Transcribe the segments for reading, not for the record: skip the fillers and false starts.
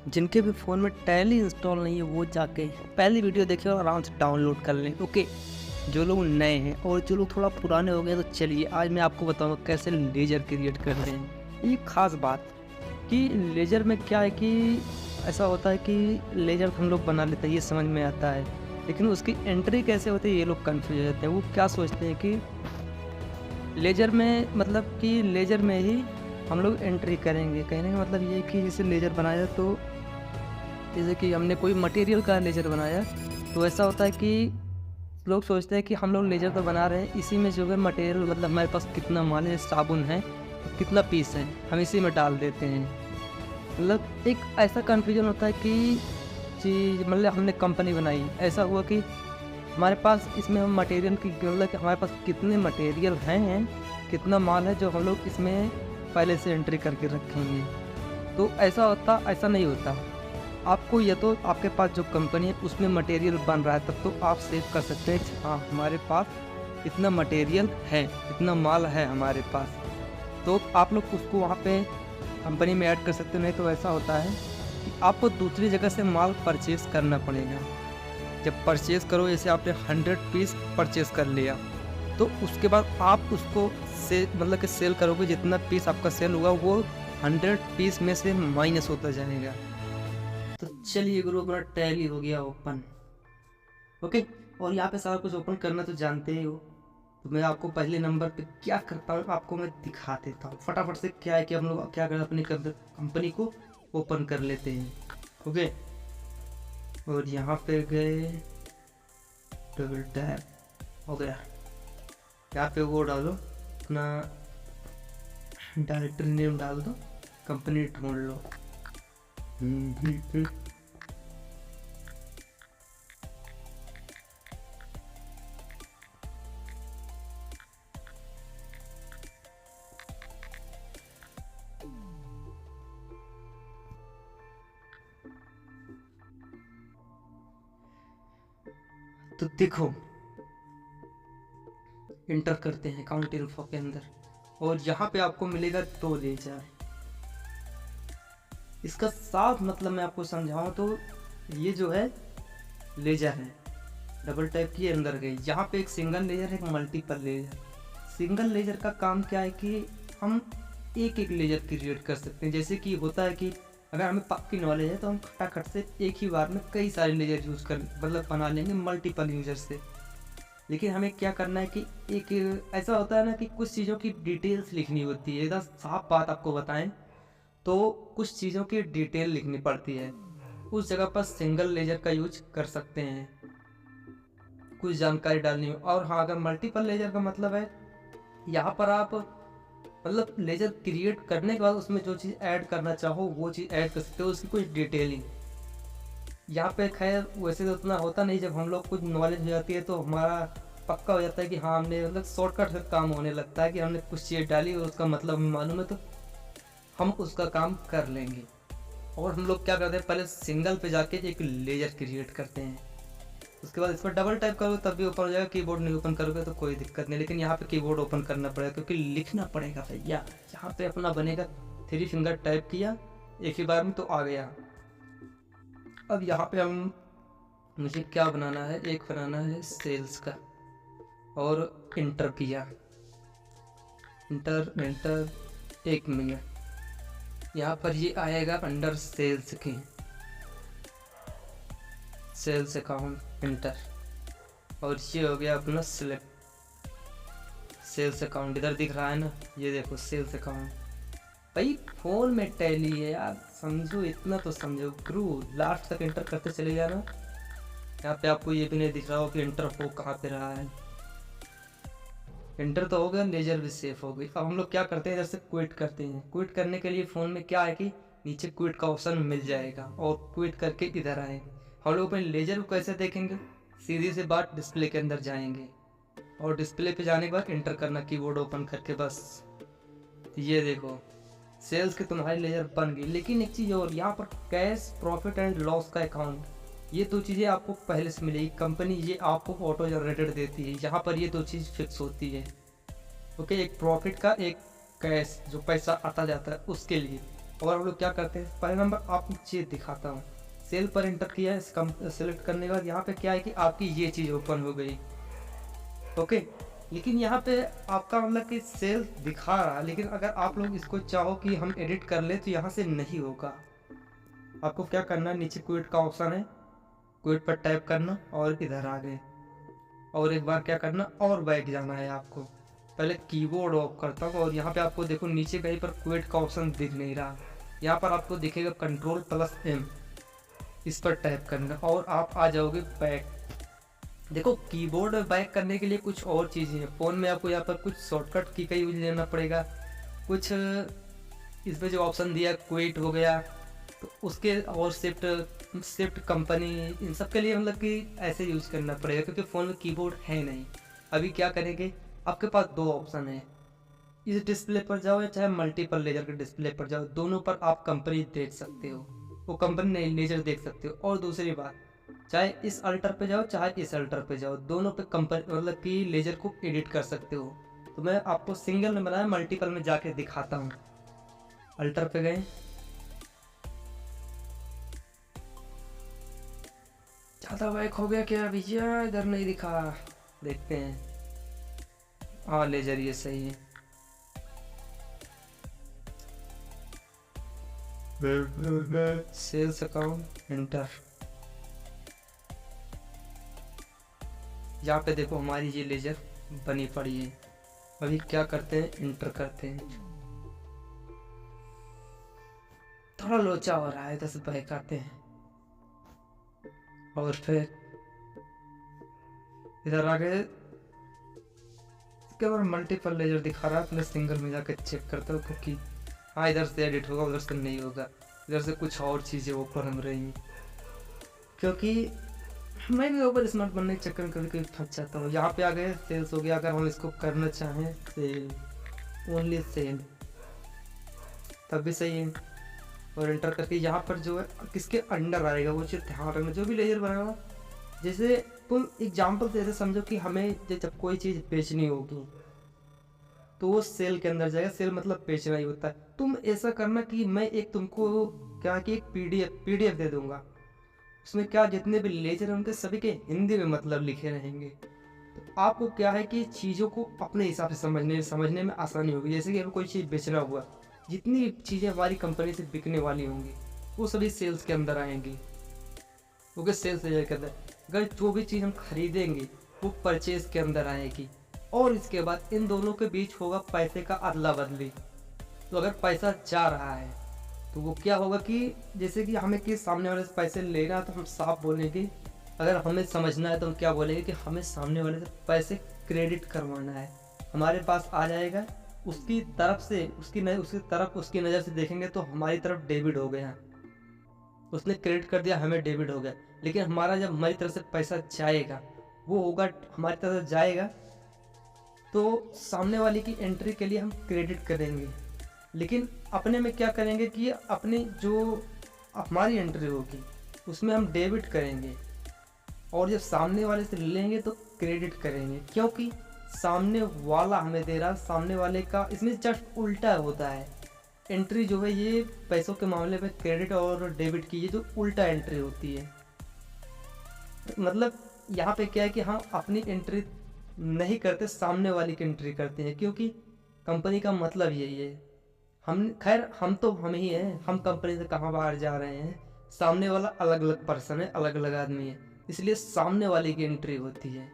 जिनके भी फ़ोन में टैली इंस्टॉल नहीं है वो जाके पहली वीडियो देखें और आराम से डाउनलोड कर लें। ओके, जो लोग नए हैं और जो लोग थोड़ा पुराने हो गए तो चलिए आज मैं आपको बताऊंगा कैसे लेजर क्रिएट करते हैं। ये खास बात कि लेजर में क्या है कि ऐसा होता है कि लेजर हम लोग बना लेते हैं, ये समझ में आता है, लेकिन उसकी एंट्री कैसे होती है ये लोग कन्फ्यूज हो जाते हैं। वो क्या सोचते हैं कि लेजर में मतलब कि लेजर में ही हम लोग एंट्री करेंगे। कहने का मतलब ये है कि जैसे लेजर बनाया तो जैसे कि हमने कोई मटेरियल का लेजर बनाया तो ऐसा होता है कि लोग सोचते हैं कि हम लोग लेजर तो बना रहे हैं, इसी में जो है मटेरियल मतलब हमारे पास कितना माल है, साबुन है, कितना पीस है, हम इसी में डाल देते हैं। मतलब एक ऐसा कन्फ्यूजन होता है कि चीज़ मतलब हमने कंपनी बनाई, ऐसा हुआ कि हमारे पास इसमें हम मटेरियल की मतलब कि हमारे पास कितने मटेरियल हैं, कितना माल है जो हम लोग इसमें पहले से एंट्री करके रखेंगे। तो ऐसा नहीं होता। आपको या तो आपके पास जो कंपनी है उसमें मटेरियल बन रहा है तब तो आप सेव कर सकते हैं कि हाँ हमारे पास इतना मटेरियल है, इतना माल है हमारे पास, तो आप लोग उसको वहाँ पे कंपनी में ऐड कर सकते हो। नहीं तो ऐसा होता है कि आपको दूसरी जगह से माल परचेज़ करना पड़ेगा। जब परचेज़ करो, जैसे आपने 100 पीस परचेज़ कर लिया तो उसके बाद आप उसको से मतलब कि सेल करोगे, जितना पीस आपका सेल हुआ वो 100 पीस में से माइनस होता जाएगा। तो चलिए गुरु, अपना टैली हो गया ओपन। ओके, और यहाँ पे सारा कुछ ओपन करना तो जानते ही हो। तो मैं आपको पहले नंबर पे क्या करता हूँ आपको मैं दिखा देता हूँ फटाफट से। क्या है कि हम लोग क्या करते हैं, अपनी कंपनी को ओपन कर लेते हैं। ओके, और यहाँ पे गए, डबल टैप हो गया। यहाँ पे वो डालो अपना डायरेक्टरी नेम डाल दो, कंपनी ढूंढ लो। तो देखो, इंटर करते हैं अकाउंट इन्फो के अंदर और यहाँ पे आपको मिलेगा 2 लेजर। इसका साफ मतलब मैं आपको समझाऊं तो ये जो है लेजर है, डबल टाइप की अंदर गई। यहाँ पे एक सिंगल लेजर है, एक मल्टीपल लेजर। सिंगल लेजर का काम क्या है कि हम एक एक लेजर क्रिएट कर सकते हैं। जैसे कि होता है कि अगर हमें पक्की नॉलेज है तो हम फटाफट से एक ही बार में कई सारे लेजर यूज़ कर मतलब बना लेंगे मल्टीपल यूजर से। लेकिन हमें क्या करना है कि एक ऐसा होता है ना कि कुछ चीज़ों की डिटेल्स लिखनी होती है। एकदम साफ बात आपको बताएं तो कुछ चीज़ों की डिटेल लिखनी पड़ती है, उस जगह पर सिंगल लेजर का यूज कर सकते हैं कुछ जानकारी डालनी हो। और हाँ, अगर मल्टीपल लेजर का मतलब है यहाँ पर आप मतलब लेजर क्रिएट करने के बाद उसमें जो चीज़ ऐड करना चाहो वो चीज़ ऐड कर सकते हो, उसकी कुछ डिटेलिंग। यहाँ पे खैर वैसे तो उतना होता नहीं, जब हम लोग कुछ नॉलेज हो जाती है तो हमारा पक्का हो जाता है कि हाँ हमने मतलब शॉर्टकट से काम होने लगता है कि हमने कुछ चीज़ डाली और उसका मतलब हमें मालूम है तो हम उसका काम कर लेंगे। और हम लोग क्या करते हैं, पहले सिंगल पे जाके एक लेजर क्रिएट करते हैं, उसके बाद इस पर डबल टाइप करोगे तब भी ओपन हो जाएगा। कीबोर्ड नहीं ओपन करोगे तो कोई दिक्कत नहीं, लेकिन यहाँ पे कीबोर्ड ओपन करना पड़ेगा क्योंकि लिखना पड़ेगा भैया। यहाँ पे अपना बनेगा 3 फिंगर टाइप किया एक ही बार में तो आ गया। अब यहाँ पे हम मुझे क्या बनाना है, एक बनाना है सेल्स का और इंटर किया, इंटर इंटर 1 मिनट। यहाँ पर ये आएगा अंडर सेल्स के, सेल्स अकाउंट इंटर, और ये हो गया अपना सिलेक्ट सेल्स अकाउंट। इधर दिख रहा है ना, ये देखो सेल्स अकाउंट। भाई फ़ोन में टैली है यार, समझो इतना तो समझो गुरु, लास्ट तक इंटर करते चले जाना। यहाँ पे आपको ये भी नहीं दिख रहा हो कि इंटर हो कहाँ पे रहा है। इंटर तो हो गया, लेजर भी सेफ हो गई। अब हम लोग क्या करते हैं, इधर से क्विट करते हैं। क्विट करने के लिए फ़ोन में क्या है कि नीचे क्विट का ऑप्शन मिल जाएगा और क्विट करके इधर आए। हम लोग अपने लेजर को कैसे देखेंगे, सीधी सी बात डिस्प्ले के अंदर जाएंगे और डिस्प्ले पे जाने के बाद इंटर करना कीबोर्ड ओपन करके, बस ये देखो सेल्स के तुम्हारी लेजर बन गई। लेकिन एक चीज़ और, यहाँ पर कैश प्रॉफिट एंड लॉस का अकाउंट, ये 2 चीज़ें आपको पहले से मिलेगी। कंपनी ये आपको ऑटो जनरेटेड देती है, यहाँ पर ये 2 चीज़ फिक्स होती है। ओके, एक प्रॉफिट का, एक कैश जो पैसा आता जाता है उसके लिए। और हम लोग क्या करते हैं, पहले नंबर आपको चीज़ दिखाता हूँ। सेल पर इंटर किया है, सेलेक्ट करने के बाद यहाँ पे क्या है कि आपकी ये चीज़ ओपन हो गई, ओके। लेकिन यहाँ पे आपका मतलब कि सेल दिखा रहा है, लेकिन अगर आप लोग इसको चाहो कि हम एडिट कर ले तो यहाँ से नहीं होगा। आपको क्या करना है, नीचे क्विट का ऑप्शन है, क्विट पर टाइप करना और इधर आ गए, और एक बार क्या करना और बैक जाना है आपको। पहले कीबोर्ड ऑफ करता हूँ और यहाँ पे आपको देखो नीचे कहीं पर क्विट का ऑप्शन दिख नहीं रहा, यहाँ पर आपको दिखेगा Ctrl+M, इस पर टाइप करना और आप आ जाओगे बैक। देखो कीबोर्ड में बैक करने के लिए कुछ और चीज़ें हैं, फ़ोन में आपको यहाँ पर कुछ शॉर्टकट की का यूज लेना पड़ेगा, कुछ इसमें जो ऑप्शन दिया क्विट हो गया तो उसके, और शिफ्ट कंपनी, इन सब के लिए मतलब कि ऐसे यूज़ करना पड़ेगा क्योंकि फ़ोन में कीबोर्ड है नहीं। अभी क्या करेंगे, आपके पास दो ऑप्शन है, इस डिस्प्ले पर जाओ या चाहे मल्टीपल लेजर के डिस्प्ले पर जाओ, दोनों पर आप कंपनी देख सकते हो, वो कंपनी नहीं लेजर देख सकते हो। और दूसरी बात, चाहे इस अल्टर पे जाओ चाहे इस अल्टर पे जाओ, दोनों पे कंपनी मतलब कि लेजर को एडिट कर सकते हो। तो मैं आपको सिंगल में बनाया, मल्टीपल में जाके दिखाता हूँ। अल्टर पे गए, ज़्यादा बैक हो गया क्या भैया, इधर नहीं दिखा, देखते हैं। हाँ लेजर ये सही है। सेल्स अकाउंट एंटर, यहाँ पे देखो हमारी ये लेजर बनी पड़ी है। अभी क्या करते हैं, इंटर करते हैं, थोड़ा लोचा हो रहा है, 10 बैक आते हैं और फिर इधर आ गए। इसके बाद मल्टीपल लेजर दिखा रहा है, अपने सिंगल में जाकर चेक करते हो क्योंकि हाँ इधर से एडिट होगा उधर से नहीं होगा, इधर से कुछ और चीज़ें ऊपर हम रहेंगी। क्योंकि मैं भी ओवर स्मार्ट बनने के चक्कर में कभी कभी फंस जाता हूँ। यहाँ पे आ गए, सेल्स हो गया। अगर हम इसको करना चाहें सेल, ओनली सेल, तब भी सही है। और एंटर करके यहाँ पर जो है किसके अंडर आएगा वो चीज़ ध्यान रखना, जो भी लेजर बनाएगा। जैसे तुम एग्जाम्पल से ऐसे समझो कि हमें जब कोई चीज़ बेचनी होगी तो वो सेल के अंदर जाएगा, सेल मतलब बेचना ही होता है। तुम ऐसा करना कि मैं एक तुमको क्या कि एक पीडीएफ दे दूंगा, उसमें क्या जितने भी लेजर हैं उनके सभी के हिंदी में मतलब लिखे रहेंगे। तो आपको क्या है कि चीज़ों को अपने हिसाब से समझने में आसानी होगी। जैसे कि हमें कोई चीज़ बेचना हुआ, जितनी चीज़ें हमारी कंपनी से बिकने वाली होंगी वो सभी सेल्स के अंदर आएंगी, क्योंकि सेल्स के अंदर अगर जो भी चीज़ हम खरीदेंगे वो परचेज के अंदर आएगी। और इसके बाद इन दोनों के बीच होगा पैसे का अदला बदली। तो अगर पैसा जा रहा है तो वो क्या होगा कि जैसे कि हमें किस सामने वाले से पैसे लेना है तो हम साफ बोलेंगे, अगर हमें समझना है तो हम क्या बोलेंगे कि हमें सामने वाले से पैसे क्रेडिट करवाना है। हमारे पास आ जाएगा, उसकी तरफ से उसकी नज़र से देखेंगे तो हमारी तरफ डेबिट हो गया, उसने क्रेडिट कर दिया, हमें डेबिट हो गया। लेकिन हमारा जब हमारी तरफ से पैसा जाएगा, वो होगा हमारी तरफ से जाएगा तो सामने वाले की एंट्री के लिए हम क्रेडिट करेंगे, लेकिन अपने में क्या करेंगे कि अपनी जो हमारी एंट्री होगी उसमें हम डेबिट करेंगे, और जब सामने वाले से लेंगे तो क्रेडिट करेंगे, क्योंकि सामने वाला हमें दे रहा, सामने वाले का इसमें जस्ट उल्टा होता है। एंट्री जो है ये पैसों के मामले में क्रेडिट और डेबिट की ये जो उल्टा एंट्री होती है। मतलब यहाँ पे क्या है कि हम अपनी एंट्री नहीं करते, सामने वाली की एंट्री करते हैं, क्योंकि कंपनी का मतलब यही है। हम तो हम ही हैं, हम कंपनी से कहाँ बाहर जा रहे हैं, सामने वाला अलग अलग पर्सन है, अलग अलग आदमी है, इसलिए सामने वाले की एंट्री होती है,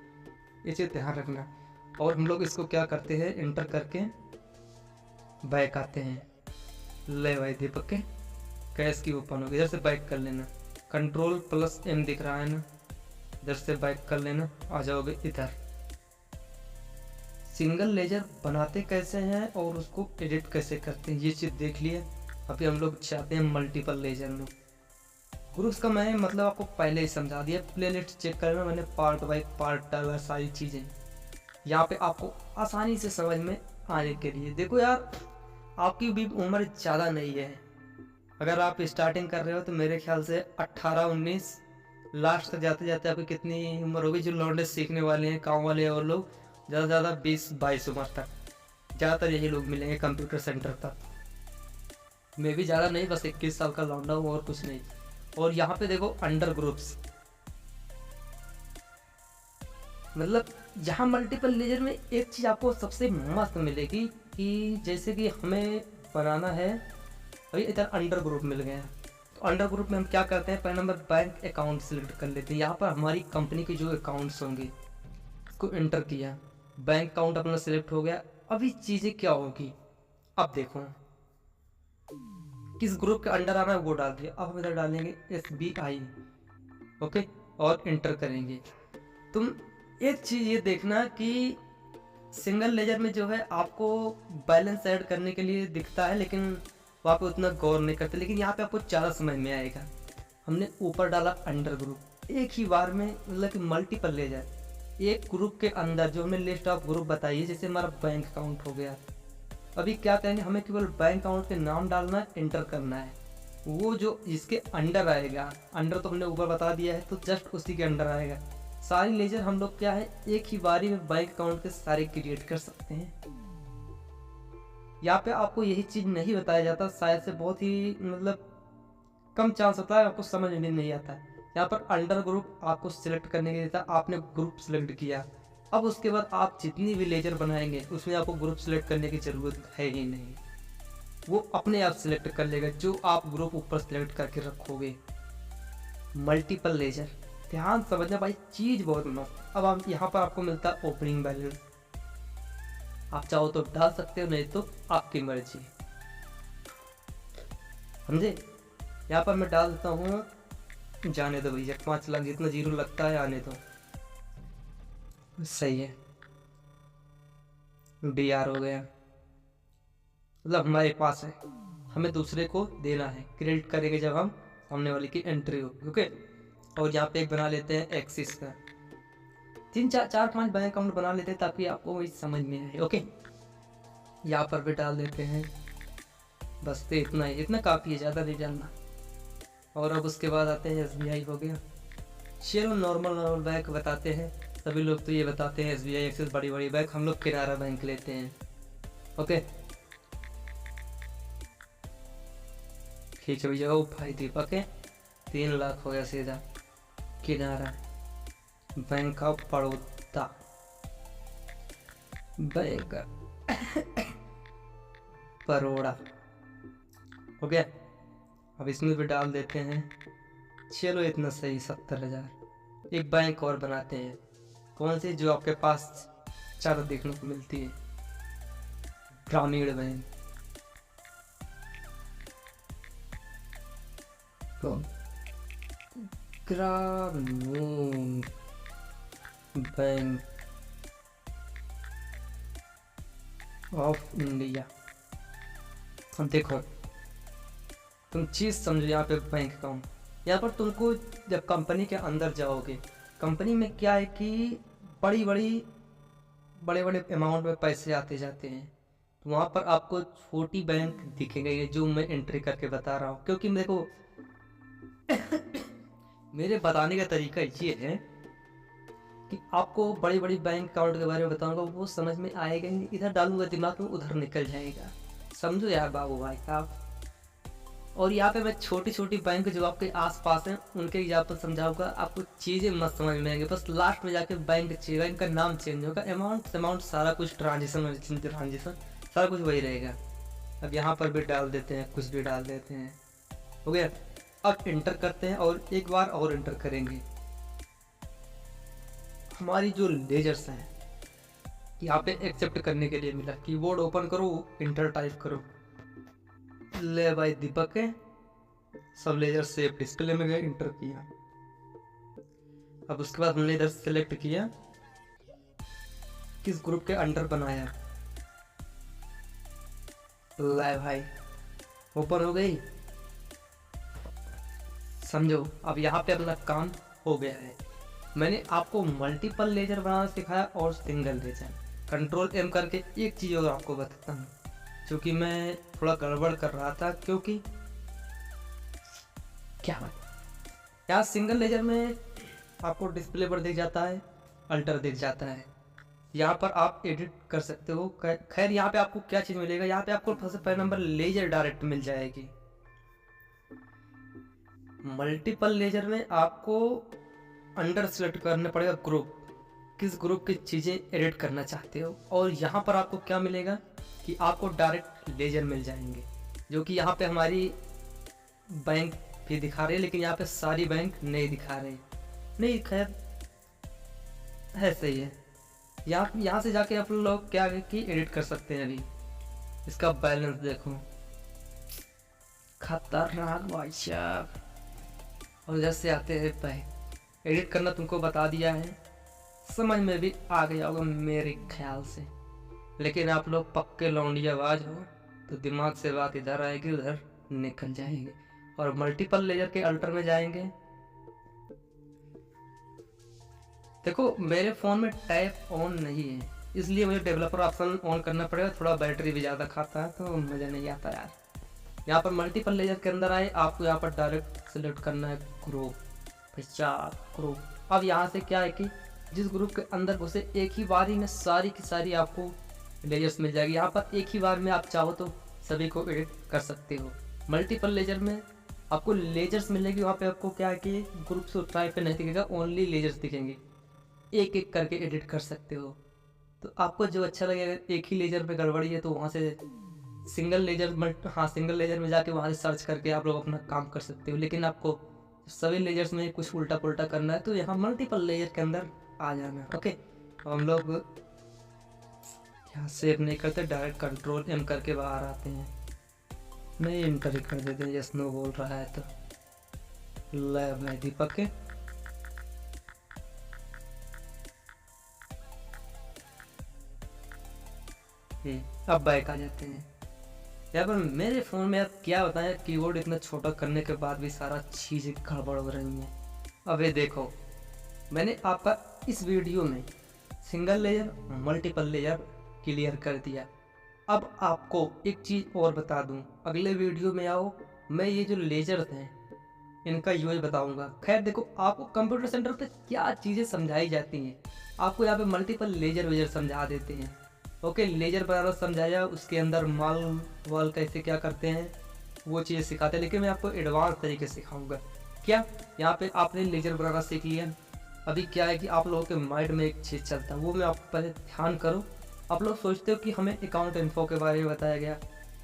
ये चीज़ ध्यान रखना। और हम लोग इसको क्या करते हैं, एंटर करके बैक आते हैं। ले भाई दीपक के कैश की ओपन होगी, इधर से बैक कर लेना, Ctrl+M दिख रहा है ना, इधर से बैक कर लेना, आ जाओगे इधर। सिंगल लेजर बनाते कैसे हैं और उसको एडिट कैसे करते हैं ये चीज़ देख लिए। अभी हम लोग चाहते हैं मल्टीपल लेजर में। ग्रुप्स का मैं मतलब आपको पहले ही समझा दिया, प्लेलिस्ट चेक करना मैंने पार्ट बाई पार्ट डाला, सारी चीज़ें यहाँ पे आपको आसानी से समझ में आने के लिए। देखो यार, आपकी भी उम्र ज़्यादा नहीं है, अगर आप स्टार्टिंग कर रहे हो तो मेरे ख्याल से 18-19 लास्ट तक जाते जाते आपकी कितनी उम्र होगी। जो लौंडे सीखने वाले हैं, गाँव वाले और लोग, ज़्यादा से ज़्यादा 20-22 उम्र तक ज़्यादातर यही लोग मिलेंगे कंप्यूटर सेंटर तक। मैं भी ज़्यादा नहीं, बस 21 साल का लौंडा हूँ और कुछ नहीं। और यहाँ पे देखो अंडर ग्रुप्स, मतलब यहाँ मल्टीपल लेजर में एक चीज़ आपको सबसे मस्त मिलेगी कि जैसे कि हमें बनाना है, अभी इधर अंडर ग्रुप मिल गया है। तो अंडर ग्रुप में हम क्या करते हैं, पहले नंबर बैंक अकाउंट सेलेक्ट कर लेते हैं। यहाँ पर हमारी कंपनी के जो अकाउंट्स होंगे उसको इंटर किया, बैंक अकाउंट अपना सिलेक्ट हो गया। अभी चीज़ें क्या होगी, अब देखो किस ग्रुप के अंडर आना है वो डाल दिया। अब हम इधर डालेंगे SBI, ओके, और इंटर करेंगे। तुम एक चीज़ ये देखना कि सिंगल लेजर में जो है आपको बैलेंस ऐड करने के लिए दिखता है, लेकिन वहाँ पे उतना गौर नहीं करते, लेकिन यहाँ पे आपको ज़्यादा समझ में आएगा। हमने ऊपर डाला अंडर ग्रुप, एक ही बार में, मतलब कि मल्टीपल लेजर, एक ग्रुप के अंदर जो हमने लिस्ट ऑफ ग्रुप बताई है, जैसे हमारा बैंक अकाउंट हो गया। अभी क्या करेंगे, हमें केवल बैंक अकाउंट के नाम डालना है, इंटर करना है। वो जो जिसके अंडर आएगा, अंडर तो हमने ऊपर बता दिया है, तो जस्ट उसी के अंडर आएगा। सारी लेजर हम लोग क्या है एक ही बारी में बैंक अकाउंट के सारे क्रिएट कर सकते हैं। यहाँ पे आपको यही चीज़ नहीं बताया जाता, शायद से बहुत ही मतलब कम चांस होता है, आपको समझ में नहीं आता है। यहाँ पर अंडर ग्रुप आपको सिलेक्ट करने के लिए था, आपने ग्रुप सिलेक्ट किया। अब उसके बाद आप जितनी भी लेजर बनाएंगे उसमें आपको ग्रुप सिलेक्ट करने की ज़रूरत है ही नहीं, वो अपने आप सिलेक्ट कर लेगा जो आप ग्रुप ऊपर सिलेक्ट करके रखोगे। मल्टीपल लेजर, ध्यान समझना भाई, चीज़ बहुत मस्त। अब हम यहाँ पर आपको मिलता है ओपनिंग बैलेंस, आप चाहो तो डाल सकते हो, नहीं तो आपकी मर्जी, समझे। यहाँ पर मैं डाल देता हूँ, जाने दो भैया, 5 लाख जितना जीरो लगता है आने दो, सही है। DR हो गया, मतलब हमारे पास है, हमें दूसरे को देना है, क्रेडिट करेंगे जब हम सामने वाले की एंट्री होगी, ओके। और यहाँ पे एक बना लेते हैं एक्सिस का, 3 4 5 बैंक अकाउंट बना लेते हैं ताकि आपको वही समझ में आए, ओके। यहाँ पर भी डाल देते हैं, बस तो इतना ही, इतना काफ़ी है, ज़्यादा नहीं जानना। और अब उसके बाद आते हैं SBI हो गया। चलो नॉर्मल बैंक बताते हैं, सभी लोग तो ये बताते हैं SBI एक्सिस बड़ी बड़ी बैंक, हम लोग किनारा बैंक लेते हैं, ओके। खींच भैया, ओ भाई दीपक है, 3 लाख हो गया सीधा, किनारा bank of Baroda, bank Baroda हो गया। अब इसमें भी डाल देते हैं, चलो इतना सही, 70,000। एक बैंक और बनाते हैं, कौन सी, जो आपके पास ज़्यादा देखने को मिलती है, ग्रामीण बैंक। ग्रामीण बैंक ऑफ इंडिया। अब देखो तुम चीज़ समझो, यहाँ पे बैंक अकाउंट, यहाँ पर तुमको जब कंपनी के अंदर जाओगे, कंपनी में क्या है कि बड़े बड़े अमाउंट में पैसे आते जाते हैं, तो वहाँ पर आपको छोटी बैंक दिखेंगे, जो मैं एंट्री करके बता रहा हूँ, क्योंकि मेरे को मेरे बताने का तरीका ये है कि आपको बड़ी बैंक अकाउंट के बारे में बताऊंगा, वो समझ में आएगा नहीं, इधर डालूंगा दिमाग में उधर निकल जाएगा, समझो यार बाबू भाई साहब। और यहाँ पे मैं छोटी बैंक जो आपके आसपास हैं उनके एग्जाम्पल समझाऊंगा, आपको चीज़ें मस्त समझ में आएंगे। बस लास्ट में जाके बैंक का नाम चेंज होगा, अमाउंट सारा कुछ, ट्रांजेक्शन सारा कुछ वही रहेगा। अब यहाँ पर भी डाल देते हैं, कुछ भी डाल देते हैं, हो गया। अब इंटर करते हैं और एक बार और इंटर करेंगे। हमारी जो लेजर्स हैं यहाँ पे एक्सेप्ट करने के लिए मिला, कीबोर्ड ओपन करो, इंटर टाइप करो, ले भाई दीपक है, सब लेजर सेव डिस्प्ले में गए, इंटर किया। अब उसके बाद हमने इधर सेलेक्ट किया किस ग्रुप के अंडर बनाया, ले भाई ओपन हो गई, समझो। अब यहाँ पे अपना काम हो गया है। मैंने आपको मल्टीपल लेजर बनाना सिखाया और सिंगल लेजर। Ctrl+M करके एक चीज़ और आपको बताता हूँ, क्योंकि मैं थोड़ा गड़बड़ कर रहा था, क्योंकि क्या बात, यहाँ सिंगल लेजर में आपको डिस्प्ले पर दिख जाता है, अल्टर दिख जाता है, यहाँ पर आप एडिट कर सकते हो। खैर यहाँ पे आपको क्या चीज़ मिलेगा, यहाँ पे आपको सबसे पहले नंबर लेजर डायरेक्ट मिल जाएगी। मल्टीपल लेजर में आपको अंडर सेलेक्ट करना पड़ेगा ग्रुप, किस ग्रुप की चीज़ें एडिट करना चाहते हो। और यहाँ पर आपको क्या मिलेगा कि आपको डायरेक्ट लेजर मिल जाएंगे, जो कि यहाँ पे हमारी बैंक भी दिखा रहे हैं, लेकिन यहाँ पे सारी बैंक नहीं दिखा रहे। नहीं खैर है, सही है। यहाँ से जाके आप लोग क्या कि एडिट कर सकते हैं। अभी इसका बैलेंस देखो, खतरनाक भाई साहब। और जैसे आते हैं बैंक, एडिट करना तुमको बता दिया है, समझ में भी आ गया होगा मेरे ख्याल से। लेकिन आप लोग पक्के लौंडियाबाज हो तो दिमाग से बात इधर आएगी उधर निकल जाएंगे। और मल्टीपल लेयर के अल्टर में जाएंगे। देखो मेरे फ़ोन में टैप ऑन नहीं है, इसलिए मुझे डेवलपर ऑप्शन ऑन करना पड़ेगा। थोड़ा बैटरी भी ज़्यादा खाता है तो मज़ा नहीं आता यार। यहाँ पर मल्टीपल लेयर के अंदर आए, आपको यहाँ पर डायरेक्ट सेलेक्ट करना है ग्रुप, ग्रुप। अब यहाँ से क्या है कि जिस ग्रुप के अंदर घुसे एक ही बार ही में सारी की सारी आपको लेयर्स मिल जाएगी। यहाँ पर एक ही बार में आप चाहो तो सभी को एडिट कर सकते हो। मल्टीपल लेजर में आपको लेजर्स मिलेगी, वहाँ पे आपको क्या है कि ग्रुप से टाइप पे नहीं दिखेगा, ओनली लेजर्स दिखेंगे। एक एक करके एडिट कर सकते हो। तो आपको जो अच्छा लगेगा, एक ही लेजर पे गड़बड़ी है तो वहाँ से सिंगल लेजर में जाके वहाँ से सर्च करके आप लोग अपना काम कर सकते हो। लेकिन आपको सभी लेजर्स में कुछ उल्टा पुल्टा करना है तो यहाँ मल्टीपल लेयर के अंदर आ जाना। ओके, हम लोग यहाँ सेव नहीं करते, डायरेक्ट कंट्रोल M करके बाहर आते हैं। नहीं इंटर कर देते हैं, यस नो बोल रहा है तो लैब है दीपक के। अब बैक आ जाते हैं। यहाँ पर मेरे फ़ोन में अब क्या बताएं, कीबोर्ड इतना छोटा करने के बाद भी सारा चीज़ें गड़बड़ हो रही हैं। अब ये देखो, मैंने आपका इस वीडियो में single layer multiple layer clear कर दिया। अब आपको एक चीज़ और बता दूं, अगले वीडियो में आओ, मैं ये जो लेजर्स हैं इनका यूज बताऊंगा। खैर देखो, आपको कंप्यूटर सेंटर पे क्या चीज़ें समझाई जाती हैं, आपको यहाँ पे मल्टीपल लेजर वेजर समझा देते हैं। ओके, लेजर बनाना समझाया, उसके अंदर माल वाल कैसे क्या करते हैं वो चीज़ें सिखाते हैं, लेकिन मैं आपको एडवांस तरीके से सिखाऊंगा। क्या यहाँ पे आपने लेजर बनाना सीख लिया, अभी क्या है कि आप लोगों के माइंड में एक चीज़ चलता है, वो मैं आप पहले ध्यान करो। आप लोग सोचते हो कि हमें अकाउंट इन्फो के बारे में बताया गया,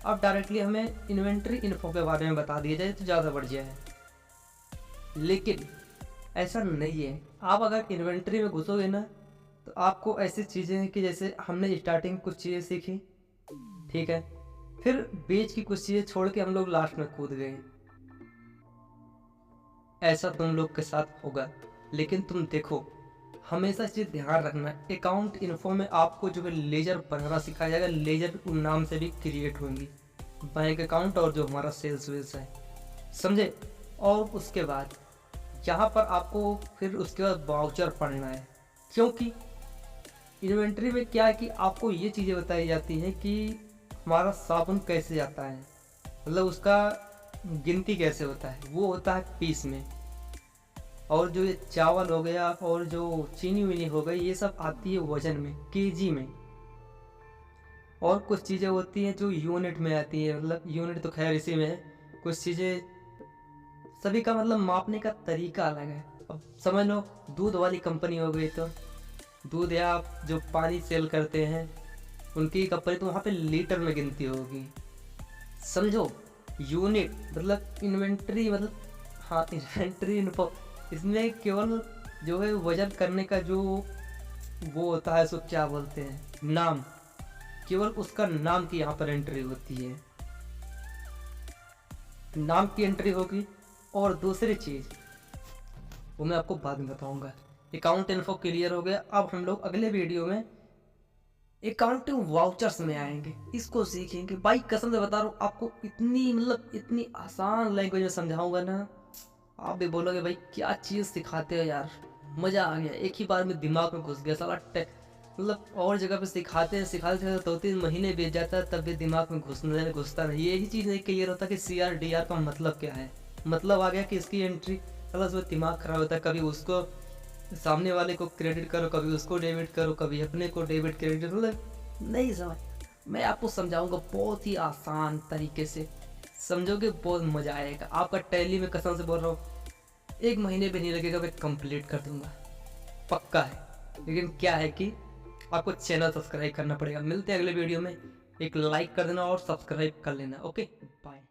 अब डायरेक्टली हमें इन्वेंट्री इन्फो के बारे में बता दिया जाए तो ज़्यादा बढ़िया है। लेकिन ऐसा नहीं है। आप अगर इन्वेंट्री में घुसोगे ना तो आपको ऐसी चीज़ें हैं कि जैसे हमने स्टार्टिंग कुछ चीज़ें सीखी, ठीक है, फिर बीच की कुछ चीज़ें छोड़ के हम लोग लास्ट में कूद गए। ऐसा तुम लोग के साथ होगा। लेकिन तुम देखो, हमेशा चीज़ ध्यान रखना, अकाउंट इन्फो में आपको जो है लेजर बनाना सिखाया जाएगा। लेजर उन नाम से भी क्रिएट होंगी, बैंक अकाउंट और जो हमारा सेल्स वेल्स है, समझे। और उसके बाद यहाँ पर आपको फिर उसके बाद वाउचर पढ़ना है, क्योंकि इन्वेंट्री में क्या है कि आपको ये चीज़ें बताई जाती हैं कि हमारा साबुन कैसे जाता है, मतलब उसका गिनती कैसे होता है, वो होता है पीस में। और जो ये चावल हो गया और जो चीनी वीनी हो गई, ये सब आती है वजन में, केजी में। और कुछ चीज़ें होती हैं जो यूनिट में आती है, मतलब यूनिट तो खैर इसी में है। कुछ चीज़ें सभी का मतलब मापने का तरीका अलग है। अब समझ लो दूध वाली कंपनी हो गई तो दूध, या आप जो पानी सेल करते हैं उनकी कंपनी, तो वहाँ पे लीटर में गिनती होगी, समझो। यूनिट मतलब इन्वेंट्री, मतलब हाँ इन्वेंट्री इन्फो, इसमें केवल जो है वजन करने का जो वो होता है, सो क्या बोलते हैं, नाम, केवल उसका नाम की यहाँ पर एंट्री होती है, नाम की एंट्री होगी। और दूसरी चीज़ वो मैं आपको बाद में बताऊंगा। अकाउंट इन्फो क्लियर हो गया। अब हम लोग अगले वीडियो में अकाउंटिंग वाउचर्स में आएंगे, इसको सीखेंगे। भाई कसम से बता रहा हूँ आपको, इतनी मतलब इतनी आसान लैंग्वेज में समझाऊंगा ना, आप भी बोलोगे भाई क्या चीज़ सिखाते हो यार, मज़ा आ गया, एक ही बार में दिमाग में घुस गया साला। मतलब और जगह पे सिखाते हैं 2-3 महीने बीत जाता है तब भी दिमाग में घुसता नहीं। यही चीज़ नहीं क्लियर होता कि CRDR का मतलब क्या है। मतलब आ गया कि इसकी एंट्री, मतलब उसमें दिमाग खराब होता है। कभी उसको सामने वाले को क्रेडिट करो, कभी उसको डेबिट करो, कभी अपने को डेबिट क्रेडिट, मतलब नहीं समझ। मैं आपको समझाऊंगा बहुत ही आसान तरीके से, समझोगे बहुत मज़ा आएगा। आपका टैली में कसम से बोल रहा हूँ 1 महीने भी नहीं लगेगा, मैं कंप्लीट कर दूंगा, पक्का है। लेकिन क्या है कि आपको चैनल सब्सक्राइब करना पड़ेगा। मिलते हैं अगले वीडियो में, एक लाइक कर देना और सब्सक्राइब कर लेना। Okay bye.